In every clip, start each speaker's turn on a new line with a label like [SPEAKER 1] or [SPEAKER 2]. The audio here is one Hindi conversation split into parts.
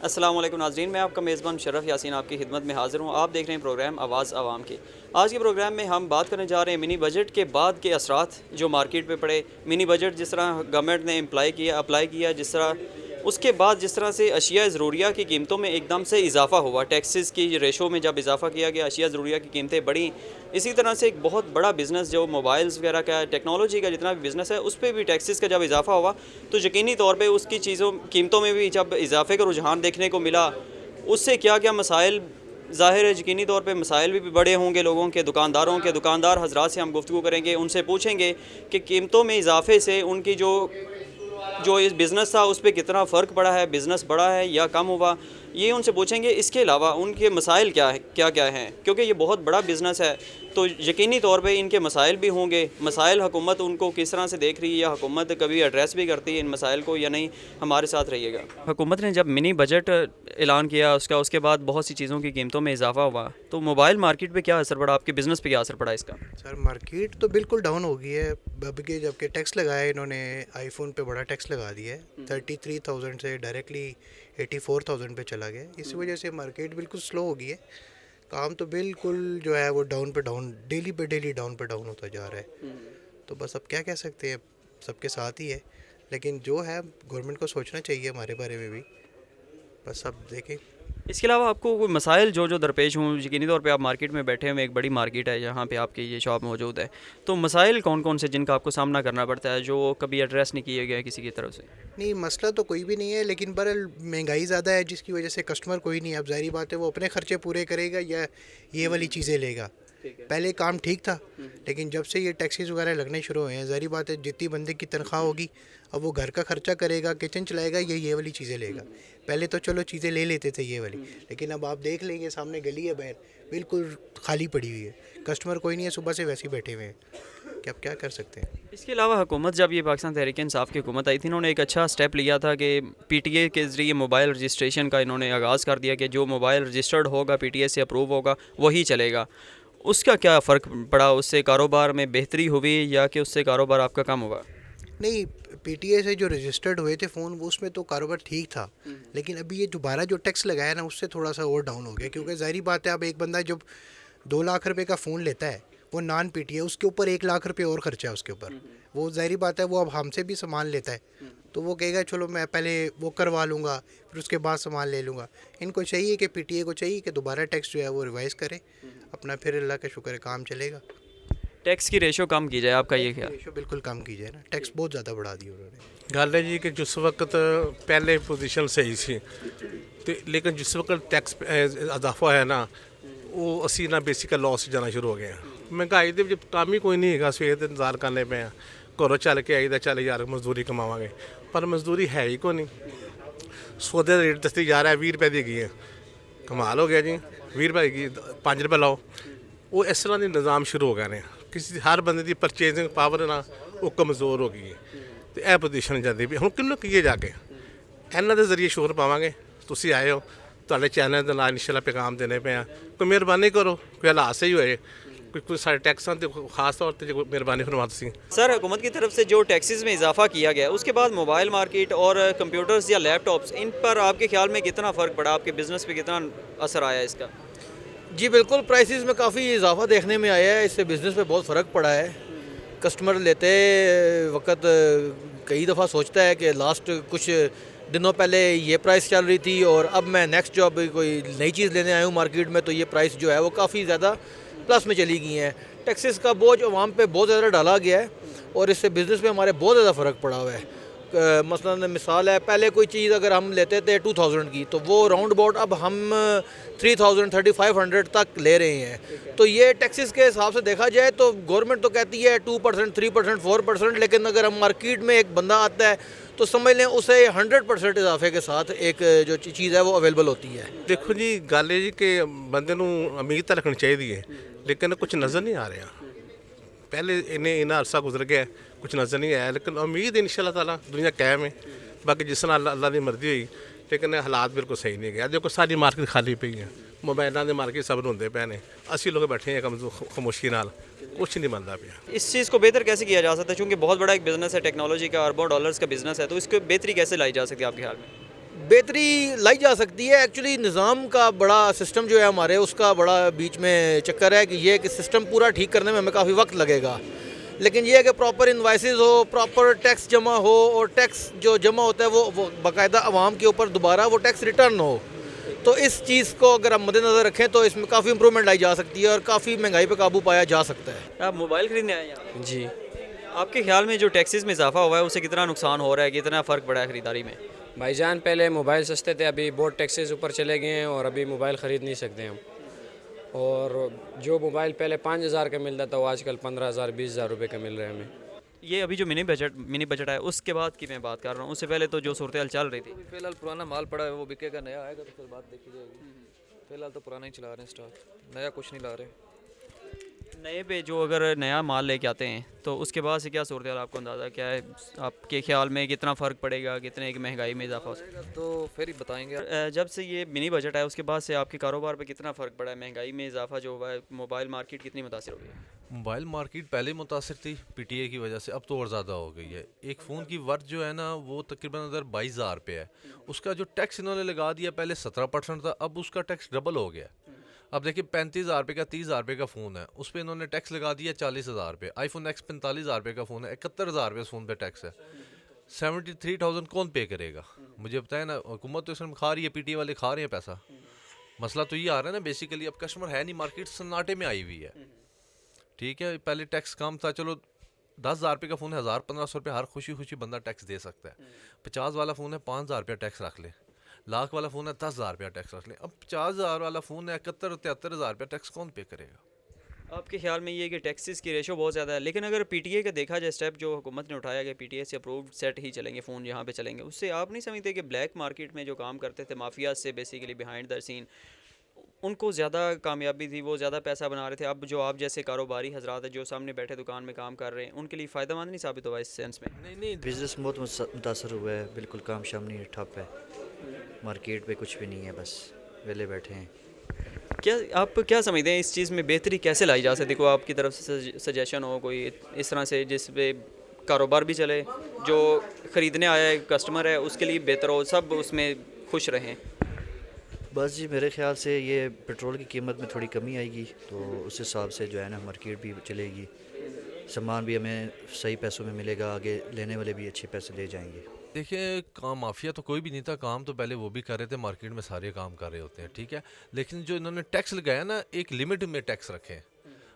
[SPEAKER 1] अस्सलाम वालेकुम नाज़रीन, मैं आपका मेज़बान शरफ़ यासीन आपकी खिदमत में हाज़िर हूँ। आप देख रहे हैं प्रोग्राम आवाज़ आवाम की। आज के प्रोग्राम में हम बात करने जा रहे हैं मिनी बजट के बाद के असरात जो मार्केट पे पड़े। मिनी बजट जिस तरह गवर्नमेंट ने अप्लाई किया, जिस तरह उसके बाद जिस तरह से अशिया ज़रूरिया की कीमतों में एकदम से इजाफ़ा हुआ, टैक्सेस की रेशो में जब इजाफ़ा किया गया, अशिया ज़रूरिया की कीमतें बढ़ी। इसी तरह से एक बहुत बड़ा बिज़नेस जो मोबाइल्स वगैरह का, टेक्नोलॉजी का जितना भी बिज़नेस है, उस पे भी टैक्सेस का जब इजाफ़ा हुआ, तो यकीनी तौर पे उसकी कीमतों में भी जब इजाफ़े का रुझान देखने को मिला, उससे क्या-क्या मसाइल ज़ाहिर है, यकीनी तौर पे मसाइल भी बड़े होंगे लोगों के, दुकानदार हज़रात से हम गुफ्तगू करेंगे, उनसे पूछेंगे कि कीमतों में इजाफ़े से उनकी जो जो इस बिज़नेस था उस पे कितना फ़र्क पड़ा है, बिज़नेस बढ़ा है या कम हुआ, ये उनसे पूछेंगे। इसके अलावा उनके मसाइल क्या हैं, क्योंकि ये बहुत बड़ा बिज़नेस है, तो यकीनी तौर पे इनके मसाइल भी होंगे। मसाइल हुकूमत उनको किस तरह से देख रही है या हुकूमत कभी एड्रेस भी करती है इन मसाइल को या नहीं, हमारे साथ रहिएगा। हुकूमत ने जब मिनी बजट ऐलान किया उसके बाद बहुत सी चीज़ों की कीमतों में इजाफ़ा हुआ, तो मोबाइल मार्केट पे क्या असर पड़ा, आपके बिज़नेस पे क्या असर पड़ा इसका?
[SPEAKER 2] सर मार्केट तो बिल्कुल डाउन हो गई है। अब के जबकि टैक्स लगाया इन्होंने, आईफोन पे बड़ा टैक्स लगा दिया है। 33,000 से डायरेक्टली 84,000 पे चला गया। इसी वजह से मार्केट बिल्कुल स्लो हो गई है। काम तो बिल्कुल जो है वो डाउन पे डाउन, डेली पे डेली डाउन पे डाउन होता जा रहा है। तो बस अब क्या कह सकते हैं, सबके साथ ही है। लेकिन जो है गवर्नमेंट को सोचना चाहिए हमारे बारे में भी। बस अब देखें।
[SPEAKER 1] इसके अलावा आपको कोई मसाइल जो दरपेश हों, यकीनी तौर पे आप मार्केट में बैठे हुए, एक बड़ी मार्केट है जहाँ पे आपकी ये शॉप मौजूद है, तो मसाइल कौन-कौन से जिनका आपको सामना करना पड़ता है, जो कभी एड्रेस नहीं किए गए किसी की तरफ से?
[SPEAKER 2] नहीं, मसला तो कोई भी नहीं है, लेकिन बहरहाल महंगाई ज़्यादा है जिसकी वजह से कस्टमर कोई नहीं है। अब ज़ाहिर बात है वो अपने खर्चे पूरे करेगा या ये वाली चीज़ें लेगा। पहले काम ठीक था, लेकिन जब से ये टैक्सीज वगैरह लगने शुरू हुए हैं, ज़ाहिर बात है जितनी बंदे की तनख्वाह होगी, अब वो घर का खर्चा करेगा, किचन चलाएगा या ये वाली चीज़ें लेगा। पहले तो चलो चीज़ें ले लेते थे ये वाली, लेकिन अब आप देख लेंगे सामने गली है बाहर, बिल्कुल खाली पड़ी हुई है, कस्टमर कोई नहीं है, सुबह से वैसे ही बैठे हुए हैं कि अब क्या कर सकते हैं।
[SPEAKER 1] इसके अलावा हुकूमत, जब ये पाकिस्तान तहरीक इंसाफ की हुकूमत आई थी, इन्होंने एक अच्छा स्टेप लिया था कि पीटीए के ज़रिए मोबाइल रजिस्ट्रेशन का इन्होंने आगाज़ कर दिया कि जो मोबाइल रजिस्टर्ड होगा, पीटीए से अप्रूव होगा, वही चलेगा। उसका क्या फ़र्क पड़ा, उससे कारोबार में बेहतरी हुई या कि उससे कारोबार आपका कम हुआ?
[SPEAKER 2] नहीं, पीटीए से जो रजिस्टर्ड हुए थे फ़ोन, वो उसमें तो कारोबार ठीक था, लेकिन अभी ये दोबारा जो टैक्स लगाया ना, उससे थोड़ा सा और डाउन हो गया। क्योंकि ज़ाहिर बात है, अब एक बंदा जब 2 लाख रुपए का फ़ोन लेता है, वो नॉन पीटीए, उसके ऊपर 1 लाख रुपए और खर्चा है उसके ऊपर। वो ज़ाहिर बात है वो अब हमसे भी सामान लेता है, तो वो कहेगा चलो मैं पहले वो करवा लूँगा, फिर उसके बाद सामान ले लूँगा। इनको चाहिए कि पीटीए को चाहिए कि दोबारा टैक्स जो है वो रिवाइज़ करे अपना, फिर अल्लाह का शुक्र है काम चलेगा।
[SPEAKER 1] टैक्स की रेशो कम की जाए, आपका ये ख्याल?
[SPEAKER 2] रेशो बिल्कुल कम की जाए ना, टैक्स बहुत ज़्यादा बढ़ा दिया उन्होंने।
[SPEAKER 3] ਗੱਲ ਹੈ ਜੀ ਕਿ ਜਿਸ ਵਕਤ ਪਹਿਲੇ ਪੋਜੀਸ਼ਨ ਸਹੀ ਸੀ ਤੇ ਲੇਕਿਨ ਜਿਸ ਵਕਤ ਟੈਕਸ ਇਜ਼ਾਫਾ ਹੋਇਆ ਨਾ, ਉਹ ਅਸੀਂ ਨਾ ਬੇਸਿਕਲ ਲਾਸ ਜਾਣਾ ਸ਼ੁਰੂ ਹੋ ਗਏ ਹਾਂ। ਮਹਿੰਗਾਈ ਦੇ ਵਿੱਚ ਕੰਮ ਹੀ ਕੋਈ ਨਹੀਂ ਹੈਗਾ, ਸਵੇਰ ਦੇ ਇੰਤਜ਼ਾਰ ਕਰਨੇ ਪਏ ਆ, ਘਰੋਂ ਚੱਲ ਕੇ ਆਈਦਾ ਚੱਲ ਯਾਰ ਮਜ਼ਦੂਰੀ ਕਮਾਵਾਂਗੇ, ਪਰ ਮਜ਼ਦੂਰੀ ਹੈ ਹੀ ਕੋਈ ਨਹੀਂ। ਸੌਦੇ ਦਾ ਰੇਟ ਦੱਸੀ ਜਾ ਰਿਹਾ 20 ਰੁਪਏ ਦੀ ਹੈਗੀ ਹੈ, ਕਮਾਲ ਹੋ ਗਿਆ ਜੀ। 20 ਰੁਪਏ ਹੈਗੀ, 5 ਰੁਪਏ ਲਾਓ। ਉਹ ਇਸ ਤਰ੍ਹਾਂ ਦੇ ਨਿਜ਼ਾਮ ਸ਼ੁਰੂ ਹੋ ਗਏ ਨੇ, ਕਿਸੇ ਹਰ ਬੰਦੇ ਦੀ ਪਰਚੇਜ਼ਿੰਗ ਪਾਵਰ ਨਾ ਉਹ ਕਮਜ਼ੋਰ ਹੋ ਗਈ ਹੈ। ਤੇ ਇਹ ਪੋਜੀਸ਼ਨ ਜਾਂਦੀ ਵੀ ਹੁਣ ਕਿਹਨੂੰ ਕਹੀਏ ਜਾ ਕੇ, ਇਹਨਾਂ ਦੇ ਜ਼ਰੀਏ ਸ਼ੋਰ ਪਾਵਾਂਗੇ। ਤੁਸੀਂ ਆਏ ਹੋ, ਤੁਹਾਡੇ ਚੈਨਲ ਦੇ ਨਾਲ ਇਨਸ਼ਾਅੱਲਾ ਪੈਗਾਮ ਦੇਣੇ ਪਏ ਆ, ਕੋਈ ਮਿਹਰਬਾਨੀ ਕਰੋ, ਕੋਈ ਹਾਲਾਤ सही ਹੋਏ, कोई सारे टैक्सां ਤੇ खास तौर ਤੇ ਮਿਹਰਬਾਨੀ फरमा ਤੁਸੀਂ।
[SPEAKER 1] सर, हुकूमत की तरफ से जो टैक्सेस में इजाफा किया गया, उसके बाद मोबाइल मार्केट और कंप्यूटर्स या लैपटॉप्स, इन पर आपके ख्याल में कितना फ़र्क पड़ा, आपके बिज़नेस पे कितना असर आया इसका?
[SPEAKER 4] जी बिल्कुल, प्राइसेस में काफ़ी इजाफा देखने में आया है, इससे बिज़नेस पे बहुत फ़र्क पड़ा है। कस्टमर लेते वक्त कई दफ़ा सोचता है कि लास्ट कुछ दिनों पहले ये प्राइस चल रही थी और अब मैं नेक्स्ट जो अब कोई नई चीज़ लेने आया हूँ मार्केट में, तो ये प्राइस जो है वो काफ़ी ज़्यादा प्लस में चली गई हैं। टैक्सेस का बोझ आवाम पे बहुत ज़्यादा डाला गया है और इससे बिज़नेस पे हमारे बहुत ज़्यादा फ़र्क पड़ा हुआ है। मसलन मिसाल है, पहले कोई चीज़ अगर हम लेते थे 2000 की, तो वो राउंड अबाउट अब हम 3000 3500 तक ले रहे हैं। तो ये टैक्सेस के हिसाब से देखा जाए तो गवर्नमेंट तो कहती है 2%, 3%, 4%, लेकिन अगर हम मार्केट में एक बंदा आता है तो समझ लें उसे 100% इजाफे के साथ एक जो चीज़ है वो अवेलेबल होती है।
[SPEAKER 3] ਦੇਖੋ ਜੀ ਗੱਲ ਇਹ ਜੀ ਕਿ ਬੰਦੇ ਨੂੰ ਉਮੀਦ ਤਾਂ ਰੱਖਣੀ ਚਾਹੀਦੀ ਹੈ, ਲੇਕਿਨ ਕੁਝ ਨਜ਼ਰ ਨਹੀਂ ਆ ਰਿਹਾ। ਪਹਿਲੇ ਇੰਨਾ ਅਰਸਾ ਗੁਜ਼ਰ ਗਿਆ, ਕੁਝ ਨਜ਼ਰ ਨਹੀਂ ਆਇਆ, लेकिन उम्मीद इंशाअल्लाह ताला दुनिया कायम है। बाकी जिस तरह अल्लाह की मर्जी हुई, लेकिन हालात बिल्कुल सही नहीं गए। देखो सारी मार्केट खाली पई है, मोबाइलों के मार्केट सब रोंदे पे ने, असी लोग बैठे हैं खामोशी नाल, कुछ नहीं बनता पाया।
[SPEAKER 1] इस चीज़ को बेहतर कैसे किया जा सकता है, चूँकि बहुत बड़ा एक बिज़नेस है, टेक्नोलॉजी का, अरबों डॉलर्स का बिज़नेस है, तो इसको बेहतरी कैसे लाई जा सकती है आपके ख्याल में?
[SPEAKER 4] बेहतरी लाई जा सकती है। एक्चुअली निज़ाम का बड़ा सिस्टम जो है हमारे, उसका बड़ा बीच में चक्कर है कि ये कि सिस्टम पूरा ठीक करने में हमें काफ़ी वक्त लगेगा। लेकिन ये है कि प्रॉपर इन्वाइसेस हो, प्रॉपर टैक्स जमा हो, और टैक्स जो जमा होता है वो बाकायदा आवाम के ऊपर दोबारा वो टैक्स रिटर्न हो। तो इस चीज़ को अगर हम मद्देनज़र रखें तो इसमें काफ़ी इंप्रूवमेंट लाई जा सकती है और काफ़ी महंगाई पर काबू पाया जा सकता है।
[SPEAKER 1] आप मोबाइल खरीदने आए हैं यहाँ?
[SPEAKER 5] जी
[SPEAKER 1] आपके ख्याल में जो टैक्सेस में इजाफा हुआ है उससे कितना नुकसान हो रहा है, कितना फ़र्क पड़ा है ख़रीदारी में?
[SPEAKER 5] भाईजान, पहले मोबाइल सस्ते थे, अभी बहुत टैक्सेस ऊपर चले गए हैं और अभी मोबाइल ख़रीद नहीं सकते हम। और जो मोबाइल पहले 5,000 का मिलता था वो आजकल 15,000 20,000 रुपये का मिल रहा है हमें।
[SPEAKER 1] ये अभी जो मिनी बजट है उसके बाद की मैं बात कर रहा हूँ, उससे पहले तो जो सूरत चल रही थी।
[SPEAKER 6] फिलहाल पुराना माल पड़ा है, वो बिकेगा, नया आएगा तो फिर बात देखी जाएगी। फिलहाल तो पुराना ही चला रहे हैं स्टॉक, नया कुछ नहीं ला रहे।
[SPEAKER 1] नए पे जो अगर नया माल लेके आते हैं तो उसके बाद से क्या सूरत आपको अंदाज़ा क्या है? आपके ख्याल में कितना फ़र्क पड़ेगा, कितने की महंगाई में इजाफा हो सकता है?
[SPEAKER 6] तो फिर ही बताएंगे।
[SPEAKER 1] जब से ये मिनी बजट है उसके बाद से आपके कारोबार पे कितना फ़र्क पड़ा है? महंगाई में इजाफा जो हुआ है, मोबाइल मार्केट कितनी मुतासिर हो गई है?
[SPEAKER 7] मोबाइल मार्केट पहले मुतासिर थी पीटीए की वजह से, अब तो और ज़्यादा हो गई है। एक फ़ोन की वर्थ जो है ना वो तकरीबन अगर 22,000 रुपये है, उसका जो टैक्स इन्होंने लगा दिया, पहले 17% था, अब उसका टैक्स डबल हो गया। अब देखिए 35,000 रुपये का 30,000 रुपये का फ़ोन है, उस पर इन्होंने टैक्स लगा दिया 40,000 रुपये। आईफोन एक्स 45,000 रुपये का फ़ोन है, 71,000 रुपये उस फ़ोन पे टैक्स है। 73,000 कौन पे करेगा? मुझे बताया ना, हुकूमत तो इसमें खा रही है, पीटीए वाले खा रहे हैं पैसा। मसला तो ये आ रहा है ना बेसिकली, अब कस्टमर है नहीं, मार्केट सन्नाटे में आई हुई है। ठीक है, पहले टैक्स कम था, चलो 10,000 रुपये का फ़ोन है, 1,000-1,500 रुपये हर खुशी खुशी बंदा टैक्स दे सकता है। 50 वाला फ़ोन है, 5,000 रुपया टैक्स रख ले। लाख वाला फ़ोन है, 10,000 रुपया टैक्स रख ले। अब 50,000 वाला फ़ोन है, 71-73,000 रुपया टैक्स कौन पे करेगा?
[SPEAKER 1] आपके ख्याल में ये है कि टैक्सेस की रेशो बहुत ज़्यादा है, लेकिन अगर पीटीए का देखा जाए स्टेप जो हुकूमत ने उठाया कि पीटीए से अप्रूव्ड सेट ही चलेंगे फ़ोन, यहाँ पे चलेंगे, उससे आप नहीं समझते कि ब्लैक मार्केट में जो काम करते थे माफिया से बेसिकली बिहाइंड द सीन, उनको ज़्यादा कामयाबी थी, वो ज़्यादा पैसा बना रहे थे? अब जो आप जैसे कारोबारी हजरात है जो सामने बैठे दुकान में काम कर रहे हैं, उनके लिए फ़ायदा मंद नहीं साबित हुआ इस सेंस में?
[SPEAKER 7] नहीं,
[SPEAKER 8] बिज़नेस बहुत मुतासर हुआ है, बिल्कुल काम शाम नहीं है, ठप है, मार्केट पे कुछ भी नहीं है, बस वेले बैठे हैं।
[SPEAKER 1] क्या आप क्या समझते हैं इस चीज़ में बेहतरी कैसे लाई जा सकती है? कोई आपकी तरफ से सजेशन हो कोई इस तरह से जिस पे कारोबार भी चले, जो ख़रीदने आया है कस्टमर है उसके लिए बेहतर हो, सब उसमें खुश रहें?
[SPEAKER 8] बस जी, मेरे ख्याल से ये पेट्रोल की कीमत में थोड़ी कमी आएगी तो उस हिसाब से जो है ना मार्केट भी चलेगी, सामान भी हमें सही पैसों में मिलेगा, आगे लेने वाले भी अच्छे पैसे ले जाएंगे।
[SPEAKER 7] देखिए, काम माफिया तो कोई भी नहीं था, काम तो पहले वो भी कर रहे थे, मार्केट में सारे काम कर रहे होते हैं, ठीक है। लेकिन जो इन्होंने टैक्स लगाया ना, एक लिमिट में टैक्स रखें।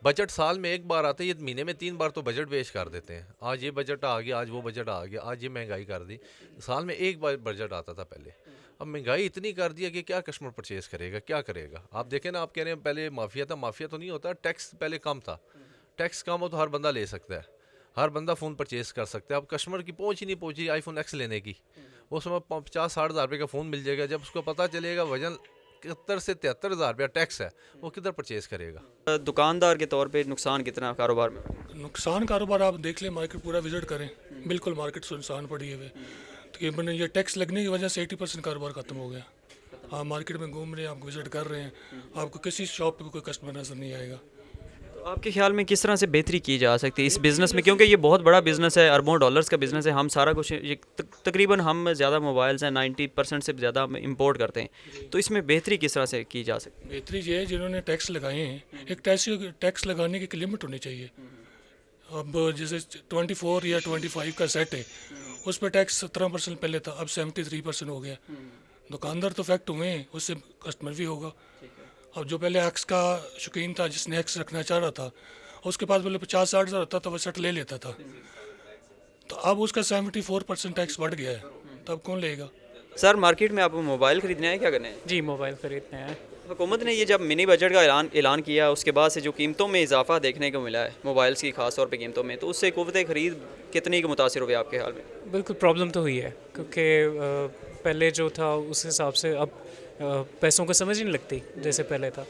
[SPEAKER 7] बजट साल में एक बार आते हैं, ये महीने में 3 बार तो बजट पेश कर देते हैं। आज ये बजट आ गया, आज वो बजट आ गया, आज ये महंगाई कर दी। साल में एक बार बजट आता था पहले, अब महंगाई इतनी कर दी है कि क्या कस्टमर परचेज़ करेगा, क्या करेगा? आप देखें ना, आप कह रहे हैं पहले माफिया था, माफिया तो नहीं होता, टैक्स पहले कम था। टैक्स कम हो तो हर बंदा ले सकता है, हर बंदा फ़ोन परचेज़ कर सकता है। अब कस्टमर की पहुंच ही नहीं पहुंची आईफोन एक्स लेने की, वो समय 50-60 हज़ार रुपये का फ़ोन मिल जाएगा, जब उसको पता चलेगा वजन 71 से 73,000 रुपया टैक्स है, वो किधर परचेज़ करेगा?
[SPEAKER 1] दुकानदार के तौर पे नुकसान कितना कारोबार में?
[SPEAKER 9] नुकसान कारोबार आप देख लें, मार्केट पूरा विजिट करें, बिल्कुल मार्केट सुनसान पड़ी है। तकरीबन ये टैक्स लगने की वजह से 80% कारोबार ख़त्म हो गया। आप मार्केट में घूम रहे हैं, आप विजिट कर रहे हैं, आपको किसी शॉप पे कोई कस्टमर नज़र नहीं आएगा।
[SPEAKER 1] तो आपके ख्याल में किस तरह से बेहतरी की जा सकती है इस बिज़नेस में, क्योंकि ये बहुत बड़ा बिज़नेस है, अरबों डॉलर्स का बिज़नेस है, हम सारा कुछ ये तकरीबन हम ज़्यादा मोबाइल्स हैं 90% से ज़्यादा हम इंपोर्ट करते हैं, तो इसमें बेहतरी किस तरह से की जा सकती है?
[SPEAKER 9] बेहतरी ये है, जिन्होंने टैक्स लगाए हैं, एक टैक्स लगाने की एक लिमिट होनी चाहिए। अब जैसे 24 या 25 का सेट है, उस पर टैक्स 17% पहले था, अब 73% हो गया। दुकानदार तो फैक्ट हुए हैं, उससे कस्टमर भी होगा। अब जो पहले एक्स का शौकीन था, जिसने एक्स रखना चाह रहा था, उसके पास पहले 50-60 हज़ार होता था, वह सेट ले लेता था, तो अब उसका 74% टैक्स बढ़ गया है, तो अब कौन लेगा?
[SPEAKER 1] सर, मार्केट में आप मोबाइल ख़रीदने हैं, क्या करने हैं?
[SPEAKER 10] जी, मोबाइल ख़रीदने हैं।
[SPEAKER 1] हुकूमत ने ये जब मिनी बजट का ऐलान किया, उसके बाद से जो कीमतों में इजाफा देखने को मिला है मोबाइल्स की ख़ास तौर पे कीमतों में, तो उससे क़ुव्वत ख़रीद कितनी को मुतासिर हुए आपके हाल में?
[SPEAKER 10] बिल्कुल प्रॉब्लम तो हुई है, क्योंकि पहले जो था उस हिसाब से अब पैसों को समझ नहीं लगती जैसे पहले था।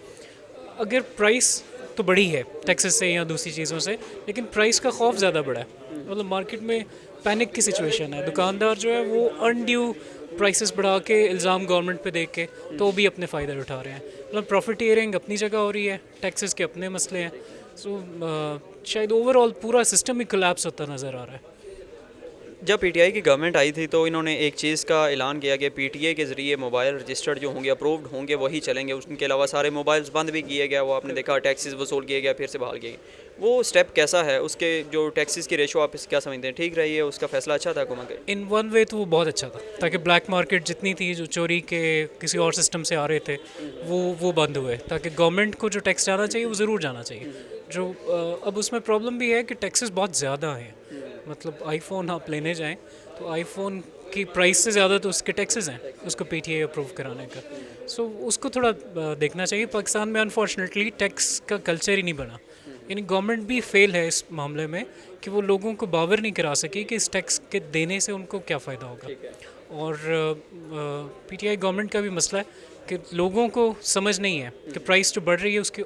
[SPEAKER 10] अगर प्राइस तो बढ़ी है टैक्सेस से या दूसरी चीज़ों से, लेकिन प्राइस का खौफ ज़्यादा बढ़ा है, मतलब मार्केट में पैनिक की सिचुएशन है। दुकानदार जो है वो अनड्यू प्राइसेस बढ़ा के इल्ज़ाम गवर्नमेंट पे दे के तो भी अपने फ़ायदे उठा रहे हैं, मतलब प्रॉफिटियरिंग अपनी जगह हो रही है, टैक्सेस के अपने मसले हैं। सो शायद ओवरऑल पूरा सिस्टम ही कोलैप्स होता नज़र आ रहा है।
[SPEAKER 1] जब पीटीआई की गवर्नमेंट आई थी तो इन्होंने एक चीज़ का ऐलान किया कि पीटीआई के ज़रिए मोबाइल रजिस्टर्ड जो होंगे अप्रूव्ड होंगे वही चलेंगे, उनके अलावा सारे मोबाइल्स बंद भी किए गया, वो आपने देखा टैक्सेस वसूल किए गया, फिर से बहाल किए गए। वो स्टेप कैसा है, उसके जो टैक्सेस की रेशो आप क्या समझते हैं, ठीक रही है, उसका फैसला अच्छा था हुकूमत का?
[SPEAKER 10] इन वन वे तो वो बहुत अच्छा था, ताकि ब्लैक मार्केट जितनी थी जो चोरी के किसी और सिस्टम से आ रहे थे वो बंद हुए, ताकि गवर्नमेंट को जो टैक्स जाना चाहिए वो ज़रूर जाना चाहिए। जो अब उसमें प्रॉब्लम भी है कि टैक्सेस बहुत ज़्यादा हैं। मतलब आईफोन आप लेने जाएं तो आईफोन की प्राइस से ज़्यादा तो उसके टैक्सेस हैं उसको पीटीआई अप्रूव कराने का। सो उसको थोड़ा देखना चाहिए। पाकिस्तान में अनफॉर्चुनेटली टैक्स का कल्चर ही नहीं बना, यानी गवर्नमेंट भी फेल है इस मामले में कि वो लोगों को बावर नहीं करा सकी कि इस टैक्स के देने से उनको क्या फ़ायदा होगा। और पीटीआई गवर्नमेंट का भी मसला है कि लोगों को समझ नहीं है कि प्राइस जो बढ़ रही है उसके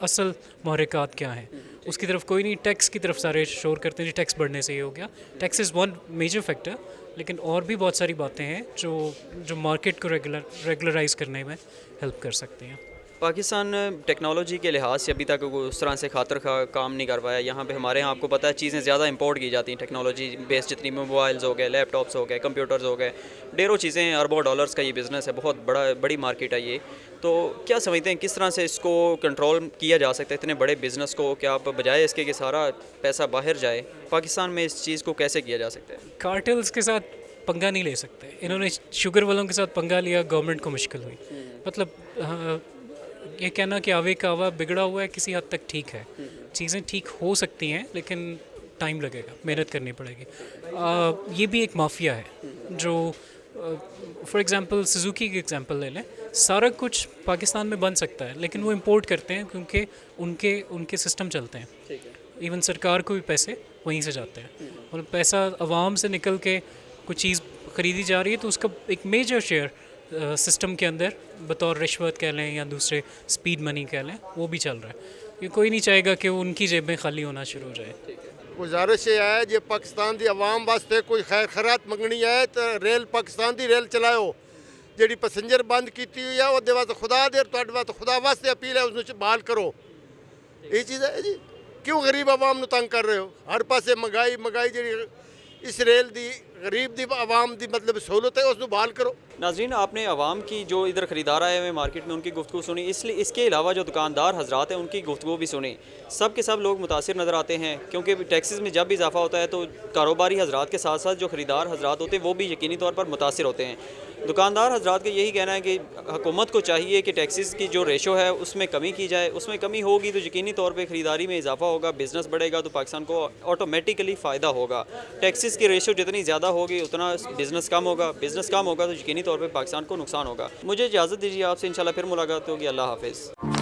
[SPEAKER 10] असल महरकात क्या हैं, उसकी तरफ कोई नहीं। टैक्स की तरफ सारे शोर करते हैं जी टैक्स बढ़ने से ये हो गया। Tax is one major factor, लेकिन और भी बहुत सारी बातें हैं जो मार्केट को रेगुलराइज करने में हेल्प कर सकती हैं।
[SPEAKER 1] पाकिस्तान टेक्नोलॉजी के लिहाज से अभी तक उस तरह से खातर का काम नहीं कर पाया। यहाँ पे हमारे यहाँ आपको पता है चीज़ें ज़्यादा इंपोर्ट की जाती हैं, टेक्नोलॉजी बेस्ड जितनी मोबाइल्स हो गए, लैपटॉप्स हो गए, कंप्यूटर्स हो गए, ढेरों चीज़ें हैं। अरबों डॉलर्स का ये बिज़नेस है, बहुत बड़ी मार्केट है ये। तो क्या समझते हैं किस तरह से इसको कंट्रोल किया जा सकता है, इतने बड़े बिज़नेस को? क्या आप बजाय इसके कि सारा पैसा बाहर जाए, पाकिस्तान में इस चीज़ को कैसे किया जा सकता है?
[SPEAKER 10] कार्टेल्स के साथ पंगा नहीं ले सकते। इन्होंने शुगर वालों के साथ पंगा लिया, गवर्नमेंट को मुश्किल हुई। मतलब ये कहना कि आवे का आवा बिगड़ा हुआ है किसी हद तक ठीक है, चीज़ें ठीक हो सकती हैं लेकिन टाइम लगेगा, मेहनत करनी पड़ेगी। ये भी एक माफिया है जो फॉर एग्ज़ाम्पल सुजुकी की एग्ज़ाम्पल ले लें। सारा कुछ पाकिस्तान में बन सकता है लेकिन वो इंपोर्ट करते हैं क्योंकि उनके सिस्टम चलते हैं। इवन सरकार को भी पैसे वहीं से जाते हैं और पैसा आवाम से निकल के कुछ चीज़ ख़रीदी जा रही है तो उसका एक मेजर शेयर सिस्टम के अंदर बतौर रिश्वत कह लें या दूसरे स्पीड मनी कह लें वो भी चल रहा है। ये कोई नहीं चाहेगा कि वो उनकी जेबें खाली होना शुरू हो जाए।
[SPEAKER 11] गुजारिश ये है जो पाकिस्तान की आवाम वास्ते कोई खैर खैरात मंगनी है तो रेल पाकिस्तान की रेल चलाओ। जी पैसेंजर बंद की हुई है वो वास्ते खुदा दे वास्ते खुदा वास्ते अपील है उसमें बहाल करो। ये चीज़ है जी, क्यों गरीब आवाम नूं तंग कर रहे हो? हर पासे महंगाई जी इस रेल दी गरीब दी आवाम दी मतलब सहूलत है उसको बहाल करो।
[SPEAKER 1] नाज़रीन, आपने आवाम की जो इधर ख़रीदार आए हुए मार्केट में उनकी गुफ्तगू सुनी, इसलिए इसके अलावा जो दुकानदार हजरात हैं उनकी गुफ्तगू भी सुनी। सब के सब लोग मुतासिर नज़र आते हैं क्योंकि टैक्सेस में जब भी इजाफा होता है तो कारोबारी हजरात के साथ साथ जो ख़रीदार हजरात होते हैं वो भी यकीनी तौर पर मुतासिर होते हैं। दुकानदार हजरात का यही कहना है कि हुकूमत को चाहिए कि टैक्सेस की जो रेशो है उसमें कमी की जाए। उसमें कमी होगी तो यकीनी तौर पर ख़रीदारी में इजाफा होगा, बिज़नेस बढ़ेगा तो पाकिस्तान को ऑटोमेटिकली फ़ायदा होगा। टैक्सेस की रेशो जितनी ज़्यादा होगी उतना बिज़नेस कम होगा, बिज़नेस कम होगा तो यकीनी तौर पर पाकिस्तान को नुकसान होगा। मुझे इजाज़त दीजिए, आपसे इंशाल्लाह फिर मुलाकात होगी। अल्लाह हाफ़िज़।